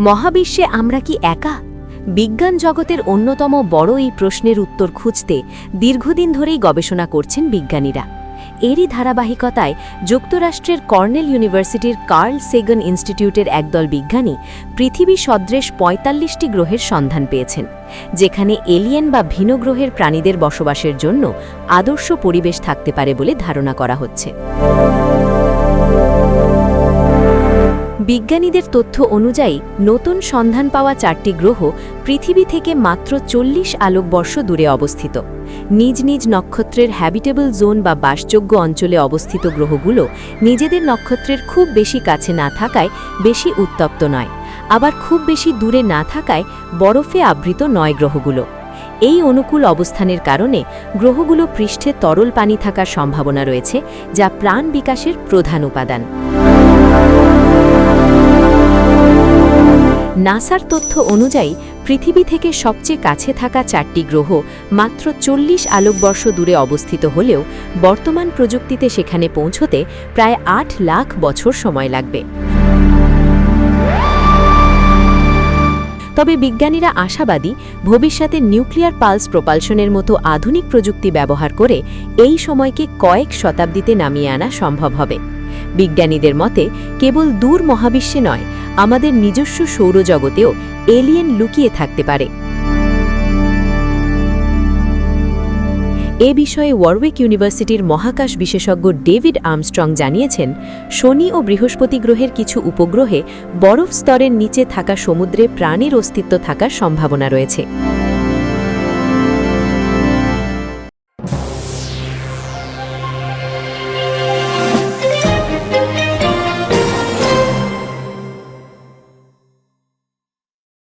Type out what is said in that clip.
মহাবিশ্বে আমরা কি একা? বিজ্ঞান জগতের অন্যতম বড় এই প্রশ্নের উত্তর খুঁজতে দীর্ঘদিন ধরেই গবেষণা করছেন বিজ্ঞানীরা। এরই ধারাবাহিকতায় যুক্তরাষ্ট্রের কর্নেল ইউনিভার্সিটির কার্ল সেগান ইনস্টিটিউটের একদল বিজ্ঞানী পৃথিবী সদৃশ ৪৫টি গ্রহের সন্ধান পেয়েছেন, যেখানে এলিয়েন বা ভিন গ্রহের প্রাণীদের বসবাসের জন্য আদর্শ পরিবেশ থাকতে পারে বলে ধারণা করা হচ্ছে। বিজ্ঞানীদের তথ্য অনুযায়ী নতুন সন্ধান পাওয়া 4টি গ্রহ পৃথিবী থেকে মাত্র 40 আলোকবর্ষ দূরে অবস্থিত। নিজ নিজ নক্ষত্রের হ্যাবিটেবল জোন বা বাসযোগ্য অঞ্চলে অবস্থিত গ্রহগুলো নিজেদের নক্ষত্রের খুব বেশি কাছে না থাকায় বেশি উত্তপ্ত নয়, আবার খুব বেশি দূরে না থাকায় বরফে আবৃত নয় গ্রহগুলো। এই অনুকূল অবস্থানের কারণে গ্রহগুলো পৃষ্ঠে তরল পানি থাকার সম্ভাবনা রয়েছে, যা প্রাণ বিকাশের প্রধান উপাদান। নাসার তথ্য অনুযায়ী পৃথিবী থেকে সবচেয়ে কাছে থাকা 4টি গ্রহ মাত্র 40 আলোকবর্ষ দূরে অবস্থিত হলেও বর্তমান প্রযুক্তিতে সেখানে পৌঁছতে প্রায় 8 লাখ বছর সময় লাগবে। তবে বিজ্ঞানীরা আশাবাদী, ভবিষ্যতে নিউক্লিয়ার পালস প্রপালশনের মতো আধুনিক প্রযুক্তি ব্যবহার করে এই সময়কে কয়েক শতাব্দীতে নামিয়ে আনা সম্ভব হবে। বিজ্ঞানীদের মতে কেবল দূর মহাবিশ্বে নয়, আমাদের নিজস্ব সৌরজগতেও এলিয়েন লুকিয়ে থাকতে পারে। এ বিষয়ে ওয়ারউইক ইউনিভার্সিটির মহাকাশ বিশেষজ্ঞ ডেভিড আর্মস্ট্রং জানিয়েছেন, শনি ও বৃহস্পতি গ্রহের কিছু উপগ্রহে বরফ স্তরের নিচে থাকা সমুদ্রে প্রাণীর অস্তিত্ব থাকার সম্ভাবনা রয়েছে।